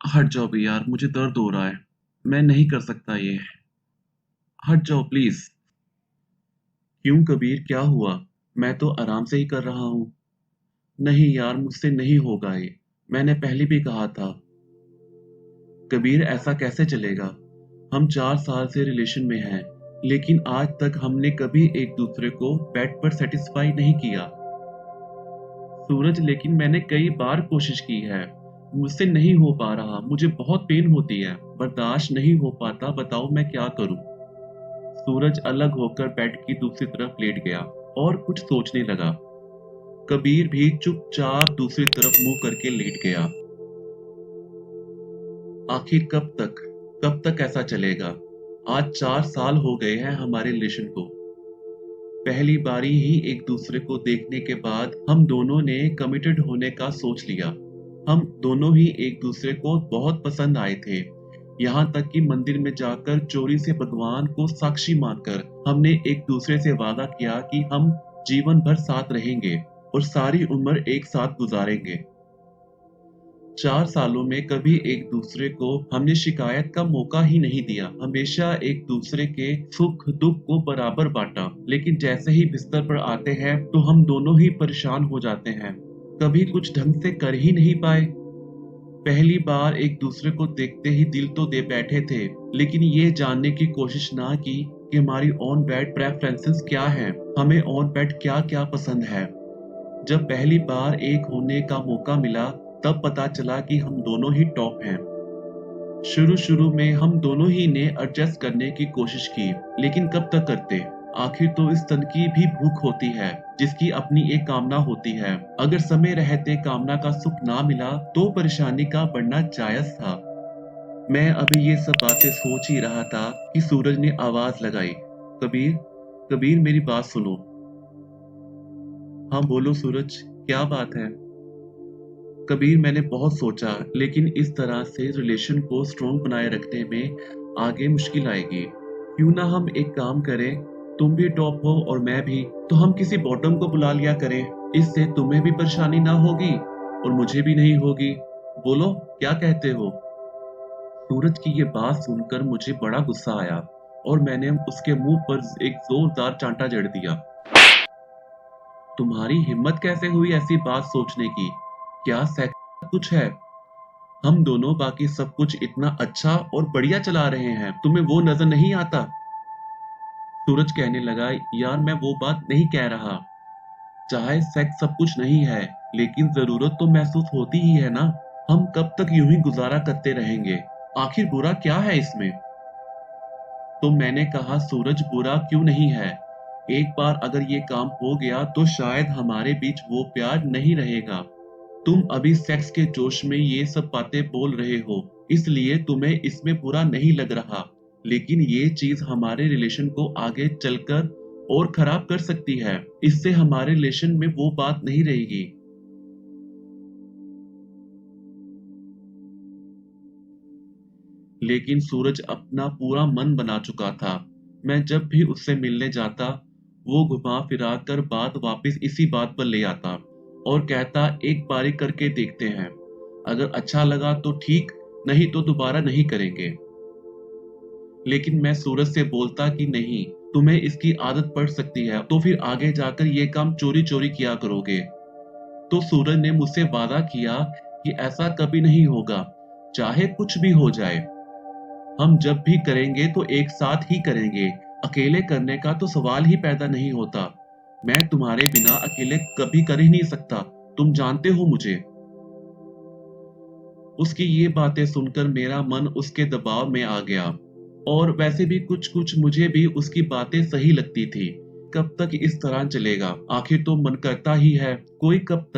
हट जाओ भी यार, मुझे दर्द हो रहा है। मैं नहीं कर सकता ये। हट जाओ प्लीज। क्यों कबीर, क्या हुआ? मैं तो आराम से ही कर रहा हूँ। नहीं यार, मुझसे नहीं होगा ये। मैंने पहले भी कहा था। कबीर, ऐसा कैसे चलेगा? हम 4 साल से रिलेशन में हैं, लेकिन आज तक हमने कभी एक दूसरे को बेड पर सेटिस्फाई नहीं किया। सूरज, लेकिन मैंने कई बार कोशिश की है। मुझसे नहीं हो पा रहा, मुझे बहुत पेन होती है, बर्दाश्त नहीं हो पाता। बताओ मैं क्या करूं? सूरज अलग होकर बेड की दूसरी तरफ लेट गया और कुछ सोचने लगा। कबीर भी चुपचाप दूसरी तरफ मुंह करके लेट गया। आखिर कब तक ऐसा चलेगा? आज 4 साल हो गए हैं हमारे रिलेशन को। पहली बारी ही एक दूसरे को देखने के बाद हम दोनों ने कमिटेड होने का सोच लिया। हम दोनों ही एक दूसरे को बहुत पसंद आए थे। यहाँ तक कि मंदिर में जाकर चोरी से भगवान को साक्षी मानकर हमने एक दूसरे से वादा किया कि हम जीवन भर साथ रहेंगे और सारी उम्र एक साथ गुजारेंगे। 4 सालों में कभी एक दूसरे को हमने शिकायत का मौका ही नहीं दिया। हमेशा एक दूसरे के सुख दुख को बराबर बांटा, लेकिन जैसे ही बिस्तर पर आते हैं तो हम दोनों ही परेशान हो जाते हैं। कभी कुछ ढंग से कर ही नहीं पाए। पहली बार एक दूसरे को देखते ही दिल तो दे बैठे थे, लेकिन ये जानने की कोशिश ना की कि हमारी ऑन बेड प्रेफरेंसेस क्या हैं, हमें ऑन बेड क्या क्या पसंद है। जब पहली बार एक होने का मौका मिला, तब पता चला कि हम दोनों ही टॉप हैं। शुरू शुरू में हम दोनों ही ने एडजस्ट करने की कोशिश की, लेकिन कब तक करते? आखिर तो इस तन की भी भूख होती है, जिसकी अपनी एक कामना होती है। अगर समय रहते कामना का सुख ना मिला तो परेशानी का बढ़ना जायज था। मैं अभी ये सब बातें सोच ही रहा था कि सूरज ने आवाज लगाई। कबीर, कबीर मेरी बात सुनो। हाँ बोलो सूरज, क्या बात है? कबीर, मैंने बहुत सोचा, लेकिन इस तरह से रिलेशन को स्ट्रॉन्ग बनाए रखने में आगे मुश्किल आएगी। क्यों ना हम एक काम करें, तुम भी टॉप हो और मैं भी, तो हम किसी बॉटम को बुला लिया करें। इससे तुम्हें भी परेशानी ना होगी और मुझे भी नहीं होगी। बोलो क्या कहते हो? सूरज की ये बात सुनकर मुझे बड़ा गुस्सा आया और मैंने उसके मुंह पर एक जोरदार चांटा जड़ दिया। तुम्हारी हिम्मत कैसे हुई ऐसी बात सोचने की? क्या सेक्स कुछ है? हम दोनों बाकी सब कुछ इतना अच्छा और बढ़िया चला रहे हैं, तुम्हें वो नजर नहीं आता? सूरज कहने लगा, यार मैं वो बात नहीं कह रहा। चाहे सेक्स सब कुछ नहीं है, लेकिन जरूरत तो महसूस होती ही है ना। हम कब तक यूं ही गुजारा करते रहेंगे? आखिर बुरा क्या है इसमें? तो मैंने कहा, सूरज बुरा क्यों नहीं है? एक बार अगर ये काम हो गया तो शायद हमारे बीच वो प्यार नहीं रहेगा। तुम अभी सेक्स के जोश में ये सब बातें बोल रहे हो, इसलिए तुम्हें इसमें बुरा नहीं लग रहा, लेकिन ये चीज हमारे रिलेशन को आगे चलकर और खराब कर सकती है। इससे हमारे रिलेशन में वो बात नहीं रहेगी। लेकिन सूरज अपना पूरा मन बना चुका था। मैं जब भी उससे मिलने जाता, वो घुमा फिरा कर बात वापस इसी बात पर ले आता और कहता, एक बारी करके देखते हैं, अगर अच्छा लगा तो ठीक, नहीं तो दोबारा नहीं करेंगे। लेकिन मैं सूरज से बोलता कि नहीं, तुम्हें इसकी आदत पड़ सकती है, तो फिर आगे जाकर ये काम चोरी चोरी किया करोगे। तो सूरज ने मुझसे वादा किया कि ऐसा कभी नहीं होगा, चाहे कुछ भी हो जाए। हम जब भी करेंगे तो एक साथ ही करेंगे, अकेले करने का तो सवाल ही पैदा नहीं होता। मैं तुम्हारे बिना अकेले कभी कर ही नहीं सकता, तुम जानते हो मुझे। उसकी ये बातें सुनकर मेरा मन उसके दबाव में आ गया, और वैसे भी कुछ कुछ मुझे भी उसकी बातें सही लगती थी। कब तक इस तरह चलेगा? आखिर तो मन करता ही है, कोई कब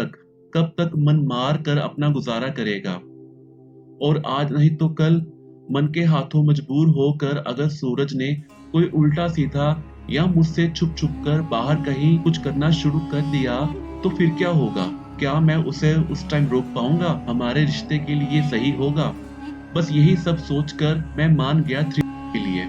तक मन मार कर अपना गुजारा करेगा? और आज नहीं तो कल मन के हाथों मजबूर होकर अगर सूरज ने कोई उल्टा सीधा या मुझसे छुप छुप कर बाहर कहीं कुछ करना शुरू कर दिया, तो फिर क्या होगा? क्या मैं उसे उस टाइम रोक पाऊंगा? हमारे रिश्ते के लिए सही होगा? बस यही सब सोचकर मैं मान गया थ्री के लिए।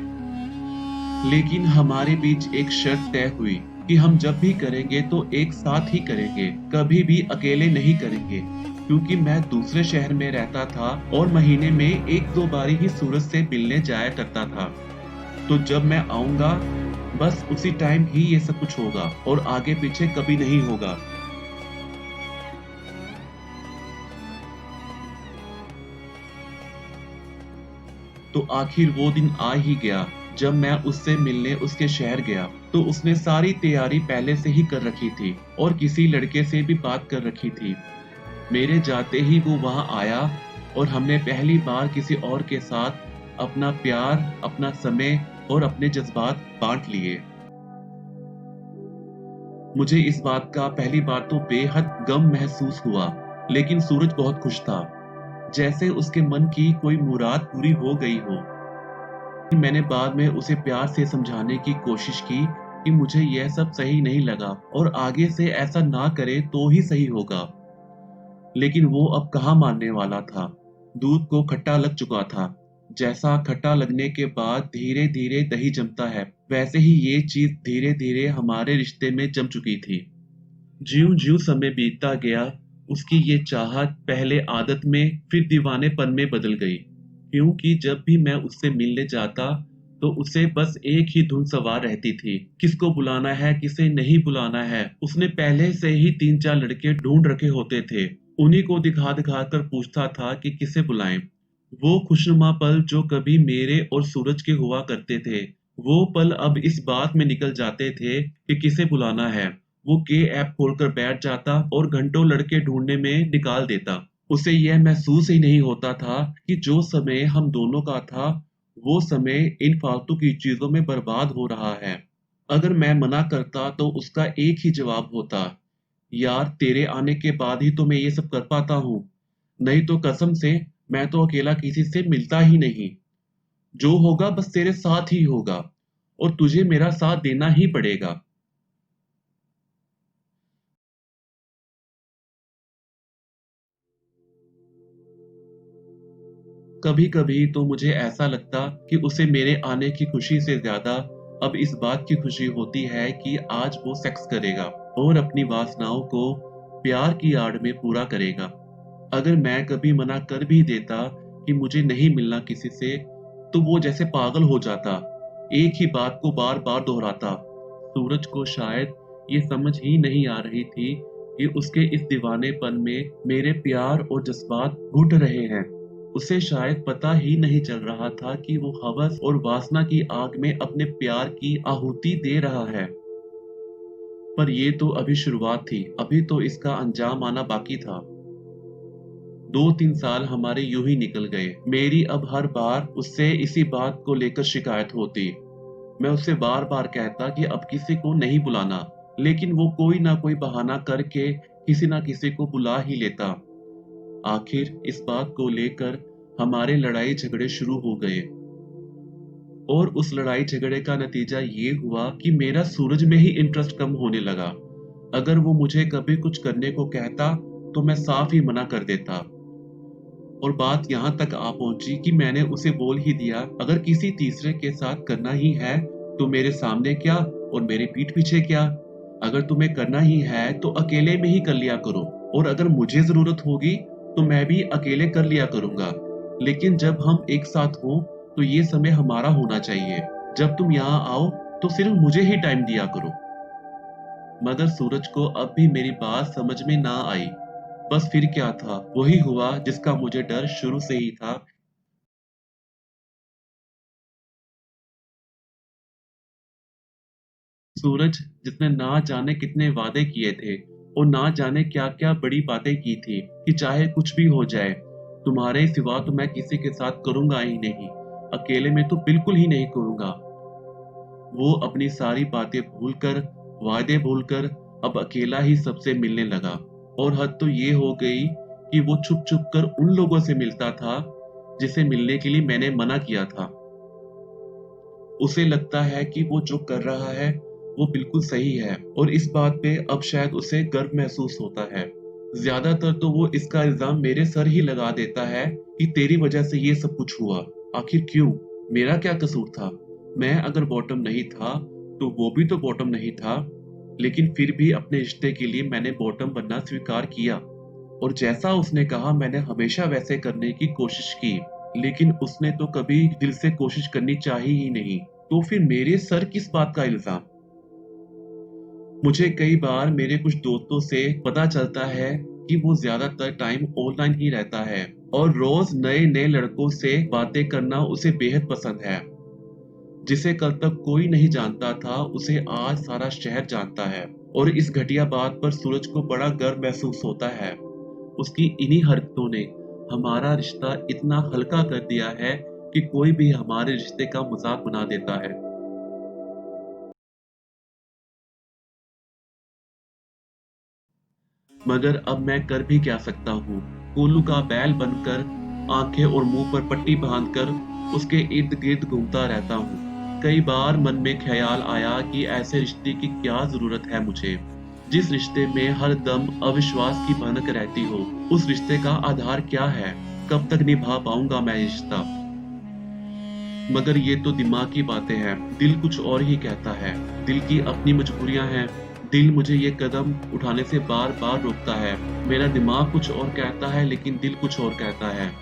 लेकिन हमारे बीच एक शर्त तय हुई कि हम जब भी करेंगे तो एक साथ ही करेंगे, कभी भी अकेले नहीं करेंगे। क्योंकि मैं दूसरे शहर में रहता था और महीने में एक दो बारी ही सूरज से मिलने जाया करता था। तो जब मैं आऊंगा बस उसी टाइम ही ये सब कुछ होगा और आगे पीछे कभी नहीं होगा। तो आखिर वो दिन आ ही गया जब मैं उससे मिलने उसके शहर गया। तो उसने सारी तैयारी पहले से ही कर रखी थी और किसी लड़के से भी बात कर रखी थी। मेरे जाते ही वो वहां आया और हमने पहली बार किसी और के साथ अपना प्यार, अपना समय और अपने जज्बात बांट लिए। मुझे इस बात का पहली बार तो बेहद गम महसूस हुआ, लेकिन सूरज बहुत खुश था, जैसे उसके मन की कोई मुराद पूरी हो गई हो। मैंने बाद में उसे प्यार से समझाने की कोशिश की कि मुझे यह सब सही नहीं लगा और आगे से ऐसा ना करे तो ही सही होगा। लेकिन वो अब कहाँ मानने वाला था। दूध को खट्टा लग चुका था। जैसा खट्टा लगने के बाद धीरे धीरे दही जमता है, वैसे ही ये चीज धीरे धीरे हमारे रिश्ते में जम चुकी थी। ज्यों ज्यों समय बीतता गया, उसकी ये चाहत पहले आदत में फिर दीवानेपन में बदल गई। क्योंकि जब भी मैं उससे मिलने जाता तो उसे बस एक ही धुन सवार रहती थी, किसको बुलाना है किसे नहीं बुलाना है। उसने पहले से ही 3-4 लड़के ढूंढ रखे होते थे, उन्हीं को दिखा दिखा कर पूछता था कि किसे बुलाएं। वो खुशनुमा पल जो कभी मेरे और सूरज के हुआ करते थे, वो पल अब इस बात में निकल जाते थे कि किसे बुलाना है। वो के ऐप खोलकर बैठ जाता और घंटों लड़के ढूंढने में निकाल देता। उसे यह महसूस ही नहीं होता था कि जो समय हम दोनों का था वो समय इन फालतू की चीजों में बर्बाद हो रहा है। अगर मैं मना करता तो उसका एक ही जवाब होता, यार तेरे आने के बाद ही तो मैं ये सब कर पाता हूँ, नहीं तो कसम से मैं तो अकेला किसी से मिलता ही नहीं। जो होगा बस तेरे साथ ही होगा और तुझे मेरा साथ देना ही पड़ेगा। कभी कभी तो मुझे ऐसा लगता कि उसे मेरे आने की खुशी से ज्यादा अब इस बात की खुशी होती है कि आज वो सेक्स करेगा और अपनी वासनाओं को प्यार की आड़ में पूरा करेगा। अगर मैं कभी मना कर भी देता कि मुझे नहीं मिलना किसी से, तो वो जैसे पागल हो जाता, एक ही बात को बार बार दोहराता। सूरज को शायद ये समझ ही नहीं आ रही थी कि उसके इस दीवानेपन में मेरे प्यार और जज्बात घुट रहे हैं। उसे शायद पता ही नहीं चल रहा था कि वो हवस और वासना की आग में अपने प्यार की आहुति दे रहा है। पर ये तो अभी शुरुआत थी, अभी तो इसका अंजाम आना बाकी था। 2-3 साल हमारे यूं ही निकल गए। मेरी अब हर बार उससे इसी बात को लेकर शिकायत होती। मैं उससे बार बार कहता कि अब किसी को नहीं बुलाना, लेकिन वो कोई ना कोई बहाना करके किसी ना किसी को बुला ही लेता। आखिर इस बात को लेकर हमारे लड़ाई झगड़े शुरू हो गए और उस लड़ाई झगड़े का नतीजा ये हुआ कि मेरा सूरज में ही इंटरेस्ट कम होने लगा। अगर वो मुझे कभी कुछ करने को कहता तो मैं साफ ही मना कर देता। और बात यहाँ तक आ पहुंची कि मैंने उसे बोल ही दिया, अगर किसी तीसरे के साथ करना ही है तो मेरे सामने क्या और मेरे पीठ पीछे क्या। अगर तुम्हें करना ही है तो अकेले में ही कर लिया करो, और अगर मुझे जरूरत होगी तो मैं भी अकेले कर लिया करूंगा। लेकिन जब हम एक साथ हो तो ये समय हमारा होना चाहिए। जब तुम यहाँ आओ तो सिर्फ मुझे ही टाइम दिया करो। मगर सूरज को अब भी मेरी बात समझ में ना आई। बस फिर क्या था, वही हुआ जिसका मुझे डर शुरू से ही था। सूरज जिसने ना जाने कितने वादे किए थे और ना जाने क्या क्या बड़ी बातें की थी कि चाहे कुछ भी हो जाए, तुम्हारे सिवा तो मैं किसी के साथ करूंगा ही नहीं, अकेले में तो बिल्कुल ही नहीं करूंगा। वो अपनी सारी बातें भूलकर, वादे भूलकर अब अकेला ही सबसे मिलने लगा। और हद तो ये हो गई कि वो छुप छुप कर उन लोगों से मिलता था जिसे मिलने के लिए मैंने मना किया था। उसे लगता है कि वो जो कर रहा है वो बिल्कुल सही है और इस बात पे अब शायद उसे गर्व महसूस होता है। ज्यादातर तो वो इसका इल्जाम मेरे सर ही लगा देता है कि तेरी वजह से ये सब कुछ हुआ। आखिर क्यों? मेरा क्या कसूर था? मैं अगर बॉटम नहीं था तो वो भी तो बॉटम नहीं था, लेकिन फिर भी अपने रिश्ते के लिए मैंने बॉटम बनना स्वीकार किया। और जैसा उसने कहा मैंने हमेशा वैसे करने की कोशिश की, लेकिन उसने तो कभी दिल से कोशिश करनी चाहिए ही नहीं। तो फिर मेरे सर किस बात का इल्ज़ाम? मुझे कई बार मेरे कुछ दोस्तों से पता चलता है कि वो ज़्यादातर टाइम ऑनलाइन ही रहता है और रोज़ नए-नए लड़कों से बातें करना उसे बेहद पसंद है। जिसे कल तक कोई नहीं जानता था, उसे आज सारा शहर जानता है और इस घटिया बात पर सूरज को बड़ा गर्व महसूस होता है। उसकी इन्हीं हरकतों ने हमारा रिश्ता इतना हल्का कर दिया है कि कोई भी हमारे रिश्ते का मज़ाक बना देता है। मगर अब मैं कर भी क्या सकता हूँ? कोलू का बैल बनकर, आँखें और मुँह पर पट्टी बाँधकर उसके इर्द-गिर्द घूमता रहता हूँ। कई बार मन में ख़्याल आया कि ऐसे रिश्ते की क्या ज़रूरत है मुझे, जिस रिश्ते में हर दम अविश्वास की भनक रहती हो। उस रिश्ते का आधार क्या है? कब तक निभा पाऊँगा मैं ये रिश्ता? मगर ये तो दिमाग की बातें हैं, दिल कुछ और ही कहता है। दिल की अपनी मजबूरियाँ हैं। दिल मुझे ये कदम उठाने से बार-बार रोकता है। मेरा दिमाग कुछ और कहता है लेकिन दिल कुछ और कहता है।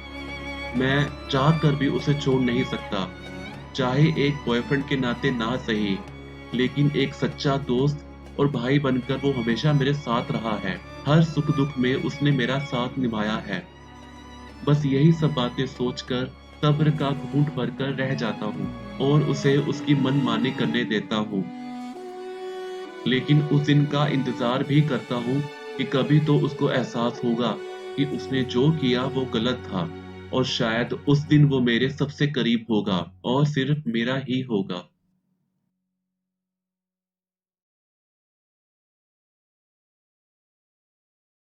मैं चाह कर भी उसे छोड़ नहीं सकता। चाहे एक बॉयफ्रेंड के नाते ना सही, लेकिन एक सच्चा दोस्त और भाई बनकर वो हमेशा मेरे साथ रहा है। हर सुख-दुख में उसने मेरा साथ निभाया है। बस यही सब बातें सोचकर सब्र का घूंट भरकर रह जाता हूँ और उसे उसकी मनमानी करने देता हूँ। लेकिन उस दिन का इंतज़ार भी करता हूँ कि कभी तो उसको एहसास होगा कि उसने जो किया वो गलत था और शायद उस दिन वो मेरे सबसे करीब होगा और सिर्फ मेरा ही होगा।